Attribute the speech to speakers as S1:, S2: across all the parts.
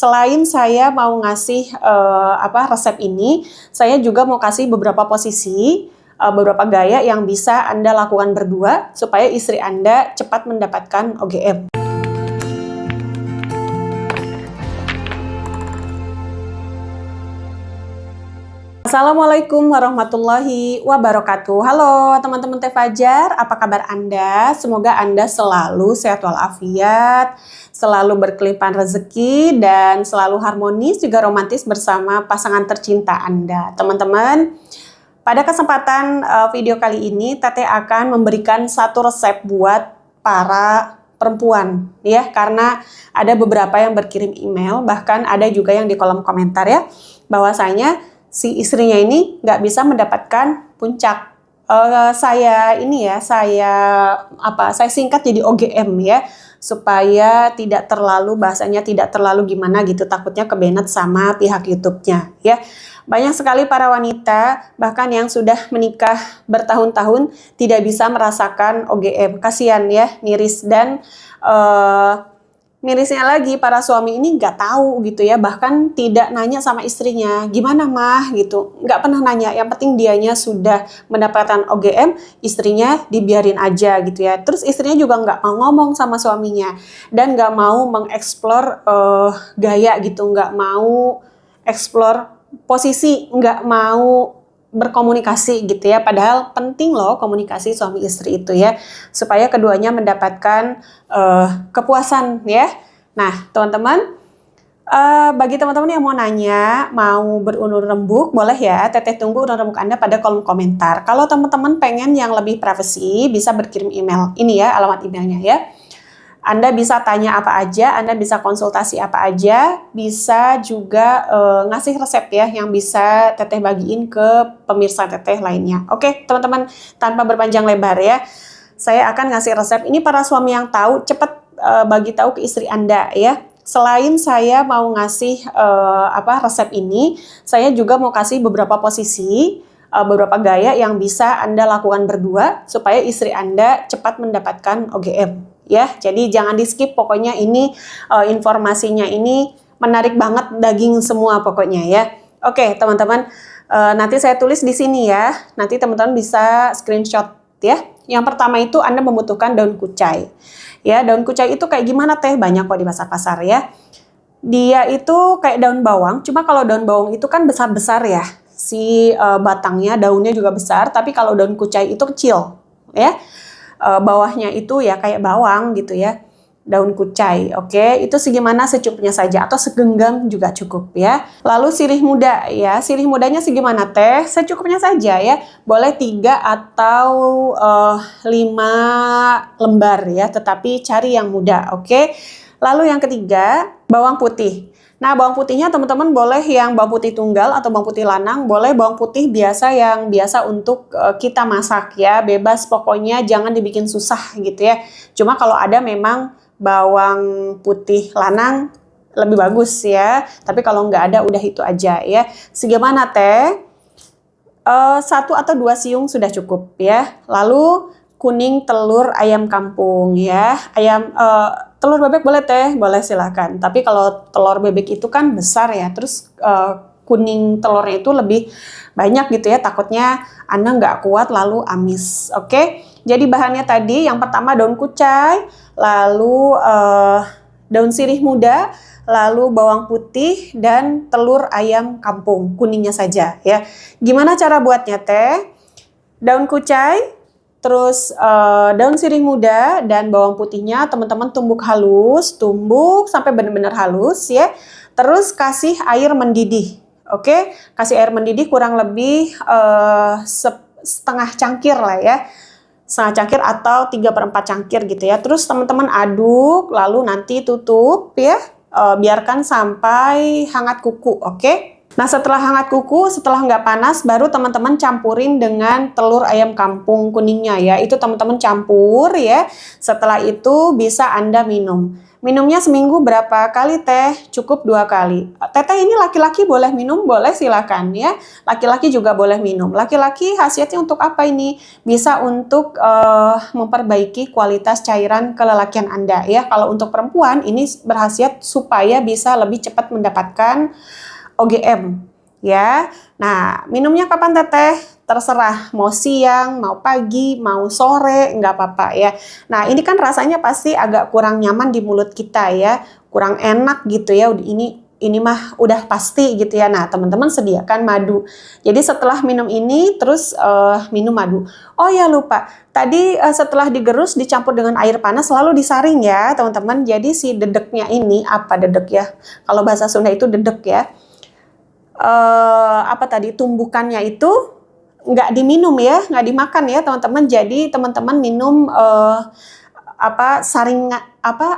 S1: Selain saya mau ngasih resep ini, saya juga mau kasih beberapa posisi, beberapa gaya yang bisa Anda lakukan berdua supaya istri Anda cepat mendapatkan OGM. Assalamualaikum warahmatullahi wabarakatuh. Halo teman-teman Teh Fajar, apa kabar Anda? Semoga Anda selalu sehat walafiat, selalu berkelimpahan rezeki, dan selalu harmonis juga romantis bersama pasangan tercinta Anda. Teman-teman, pada kesempatan video kali ini Teteh akan memberikan satu resep buat para perempuan ya, karena ada beberapa yang berkirim email, bahkan ada juga yang di kolom komentar ya, bahwasanya si istrinya ini nggak bisa mendapatkan puncak. Saya singkat jadi OGM ya, supaya tidak terlalu, bahasanya tidak terlalu gimana gitu, takutnya kebenet sama pihak YouTube-nya ya. Banyak sekali para wanita bahkan yang sudah menikah bertahun-tahun tidak bisa merasakan OGM. Kasihan ya, miris. Dan mirisnya lagi, para suami ini nggak tahu gitu ya, bahkan tidak nanya sama istrinya, gimana mah gitu, nggak pernah nanya. Yang penting dianya sudah mendapatkan OGM, istrinya dibiarin aja gitu ya. Terus istrinya juga nggak mau ngomong sama suaminya, dan nggak mau mengeksplor gaya gitu, nggak mau eksplor posisi, nggak mau berkomunikasi gitu ya. Padahal penting loh komunikasi suami istri itu ya, supaya keduanya mendapatkan kepuasan ya. Nah teman-teman, bagi teman-teman yang mau nanya, mau berunur rembuk, boleh ya, Teteh tunggu unur rembuk Anda pada kolom komentar. Kalau teman-teman pengen yang lebih privasi, bisa berkirim email. Ini ya alamat emailnya ya. Anda bisa tanya apa aja, Anda bisa konsultasi apa aja, bisa juga ngasih resep ya yang bisa Teteh bagiin ke pemirsa Teteh lainnya. Oke teman-teman, tanpa berpanjang lebar ya, saya akan ngasih resep ini. Para suami yang tahu, cepat bagi tahu ke istri Anda ya. Selain saya mau ngasih resep ini, saya juga mau kasih beberapa posisi, beberapa gaya yang bisa Anda lakukan berdua supaya istri Anda cepat mendapatkan OGM. Ya, jadi jangan di skip, pokoknya ini informasinya ini menarik banget, daging semua pokoknya ya. Oke teman-teman, nanti saya tulis di sini ya, nanti teman-teman bisa screenshot ya. Yang pertama itu Anda membutuhkan daun kucai. Ya, daun kucai itu kayak gimana Teh? Banyak kok di pasar-pasar ya. Dia itu kayak daun bawang, cuma kalau daun bawang itu kan besar-besar ya, si batangnya, daunnya juga besar, tapi kalau daun kucai itu kecil ya. Bawahnya itu ya kayak bawang gitu ya, daun kucai. Oke, itu segimana, secukupnya saja atau segenggam juga cukup ya. Lalu sirih muda ya, sirih mudanya segimana Teh? Secukupnya saja ya, boleh 3 atau 5 lembar ya, tetapi cari yang muda. Oke. Lalu yang ketiga, bawang putih. Nah, bawang putihnya teman-teman boleh yang bawang putih tunggal atau bawang putih lanang, boleh bawang putih biasa yang biasa untuk kita masak ya, bebas pokoknya, jangan dibikin susah gitu ya. Cuma kalau ada memang bawang putih lanang lebih bagus ya, tapi kalau nggak ada udah itu aja ya. Segimana Teh? 1 atau 2 siung sudah cukup ya. Lalu kuning telur ayam kampung ya, telur bebek boleh Teh, boleh silakan. Tapi kalau telur bebek itu kan besar ya, terus kuning telurnya itu lebih banyak gitu ya, takutnya Anda nggak kuat lalu amis. Oke, jadi bahannya tadi yang pertama daun kucai, lalu daun sirih muda, lalu bawang putih, dan telur ayam kampung, kuningnya saja ya. Gimana cara buatnya Teh? Daun kucai, terus daun sirih muda dan bawang putihnya teman-teman tumbuk halus, tumbuk sampai benar-benar halus ya. Terus kasih air mendidih. Oke, kasih air mendidih kurang lebih setengah cangkir lah ya. Setengah cangkir atau 3/4 cangkir gitu ya. Terus teman-teman aduk, lalu nanti tutup ya. Biarkan sampai hangat kuku, oke? Nah, setelah hangat kuku, setelah nggak panas, baru teman-teman campurin dengan telur ayam kampung kuningnya ya. Itu teman-teman campur ya. Setelah itu bisa Anda minum. Minumnya seminggu berapa kali teh? Cukup 2 kali. Teteh ini laki-laki boleh minum? Boleh, silakan ya. Laki-laki juga boleh minum. Laki-laki khasiatnya untuk apa ini? Bisa untuk memperbaiki kualitas cairan kelelakian Anda ya. Kalau untuk perempuan ini berkhasiat supaya bisa lebih cepat mendapatkan OGM ya. Nah, minumnya kapan teteh? Terserah, mau siang, mau pagi, mau sore, nggak apa-apa ya. Nah, ini kan rasanya pasti agak kurang nyaman di mulut kita ya, kurang enak gitu ya. Ini mah udah pasti gitu ya. Nah, teman-teman sediakan madu. Jadi setelah minum ini, terus minum madu. Oh ya lupa, tadi setelah digerus dicampur dengan air panas lalu disaring ya teman-teman. Jadi si dedeknya ini, apa dedek ya? Kalau bahasa Sunda itu dedek ya. Apa tadi tumbukannya itu nggak diminum ya, nggak dimakan ya teman-teman. Jadi teman-teman minum saring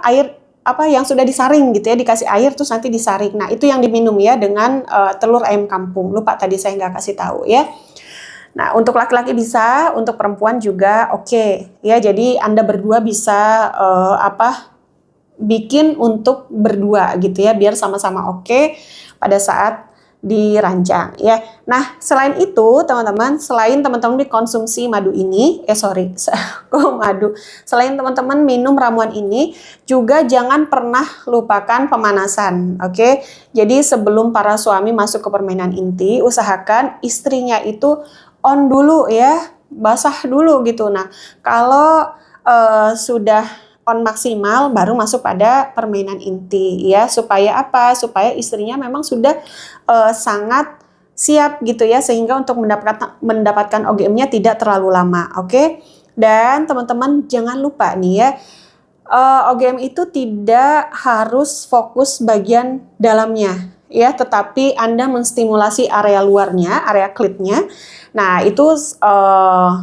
S1: air yang sudah disaring gitu ya, dikasih air terus nanti disaring. Nah itu yang diminum ya dengan telur ayam kampung. Lupa tadi saya nggak kasih tahu ya. Nah untuk laki-laki bisa, untuk perempuan juga oke ya. Jadi Anda berdua bisa bikin untuk berdua gitu ya, biar sama-sama oke pada saat dirancang ya. Nah, selain itu teman-teman, selain teman-teman dikonsumsi madu ini, madu. Selain teman-teman minum ramuan ini, juga jangan pernah lupakan pemanasan, oke? Jadi sebelum para suami masuk ke permainan inti, usahakan istrinya itu on dulu ya, basah dulu gitu. Nah, kalau sudah on maksimal baru masuk pada permainan inti ya, supaya apa? Supaya istrinya memang sudah sangat siap gitu ya, sehingga untuk mendapatkan OGM-nya tidak terlalu lama, oke? Dan teman-teman jangan lupa nih ya, OGM itu tidak harus fokus bagian dalamnya ya, tetapi Anda menstimulasi area luarnya, area klitnya. Nah, itu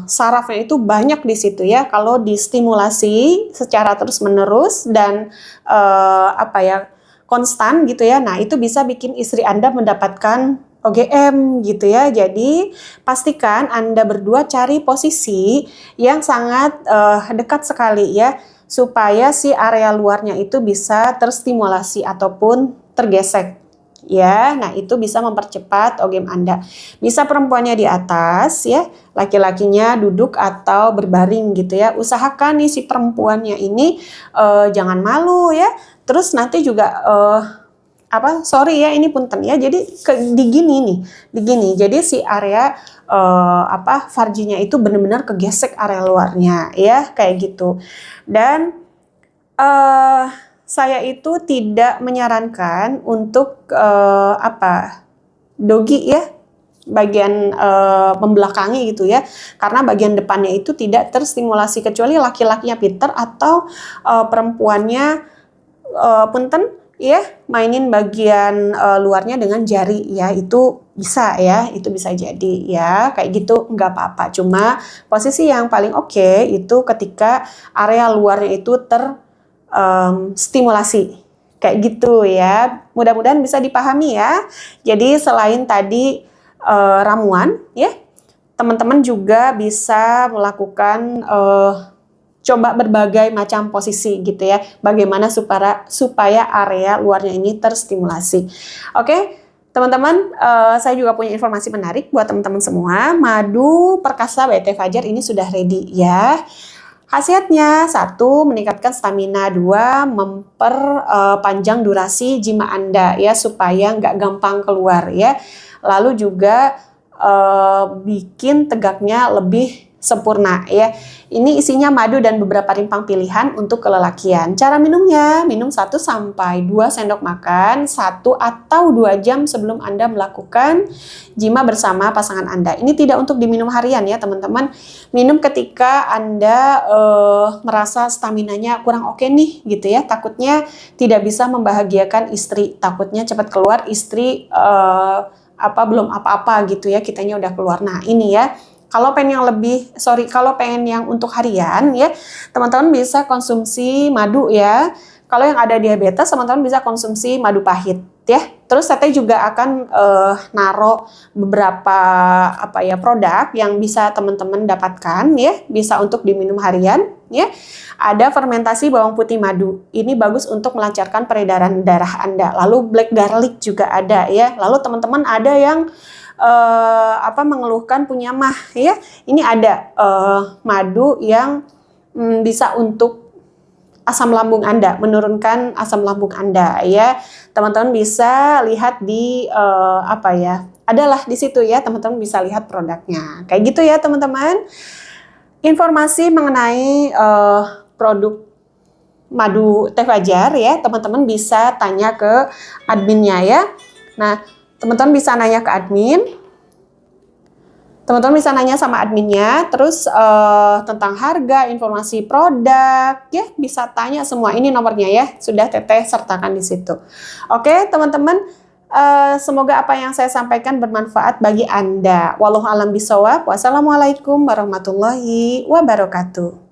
S1: sarafnya itu banyak di situ ya. Kalau distimulasi secara terus-menerus dan konstan gitu ya. Nah, itu bisa bikin istri Anda mendapatkan OGM gitu ya. Jadi, pastikan Anda berdua cari posisi yang sangat dekat sekali ya, supaya si area luarnya itu bisa terstimulasi ataupun tergesek. Ya, nah itu bisa mempercepat OGM Anda. Bisa perempuannya di atas ya, laki-lakinya duduk atau berbaring gitu ya. Usahakan nih si perempuannya ini jangan malu ya. Terus nanti juga sorry ya ini punten ya. Jadi digini. Jadi si area farjinya itu benar-benar kegesek area luarnya ya, kayak gitu. Dan saya itu tidak menyarankan untuk dogi ya, bagian membelakangi gitu ya, karena bagian depannya itu tidak terstimulasi kecuali laki-lakinya pinter atau perempuannya punten ya, mainin bagian luarnya dengan jari ya, itu bisa ya, itu bisa jadi ya, kayak gitu nggak apa-apa. Cuma posisi yang paling oke itu ketika area luarnya itu stimulasi kayak gitu ya. Mudah-mudahan bisa dipahami ya. Jadi selain tadi ramuan ya, teman-teman juga bisa melakukan coba berbagai macam posisi gitu ya. Bagaimana supaya area luarnya ini terstimulasi. Oke, teman-teman, saya juga punya informasi menarik buat teman-teman semua. Madu Perkasa BT Fajar ini sudah ready ya. Khasiatnya, 1, meningkatkan stamina, 2, memperpanjang durasi jima Anda ya, supaya nggak gampang keluar ya. Lalu juga bikin tegaknya lebih sempurna ya. Ini isinya madu dan beberapa rimpang pilihan untuk kelelakian. Cara minumnya, minum 1-2 sendok makan 1 atau 2 jam sebelum Anda melakukan jima bersama pasangan Anda. Ini tidak untuk diminum harian ya teman-teman. Minum ketika Anda merasa staminanya kurang oke nih gitu ya. Takutnya tidak bisa membahagiakan istri. Takutnya cepat keluar istri belum apa-apa gitu ya, kitanya udah keluar. Nah ini ya, kalau pengen yang untuk harian ya, teman-teman bisa konsumsi madu ya. Kalau yang ada diabetes, teman-teman bisa konsumsi madu pahit ya. Terus Teteh juga akan naruh beberapa produk yang bisa teman-teman dapatkan ya, bisa untuk diminum harian ya. Ada fermentasi bawang putih madu. Ini bagus untuk melancarkan peredaran darah Anda. Lalu black garlic juga ada ya. Lalu teman-teman ada yang mengeluhkan punya mah ya. Ini ada madu yang bisa untuk asam lambung Anda, menurunkan asam lambung Anda ya. Teman-teman bisa lihat di adalah di situ ya, teman-teman bisa lihat produknya. Kayak gitu ya, teman-teman. Informasi mengenai produk madu teh fajar ya, teman-teman bisa tanya ke adminnya ya. Nah, teman-teman bisa nanya ke admin. Teman-teman bisa nanya sama adminnya, terus tentang harga, informasi produk, ya bisa tanya semua. Ini nomornya ya, sudah Teteh sertakan di situ. Oke, teman-teman, semoga apa yang saya sampaikan bermanfaat bagi Anda. Wallahu a'lam bishawab. Wassalamualaikum warahmatullahi wabarakatuh.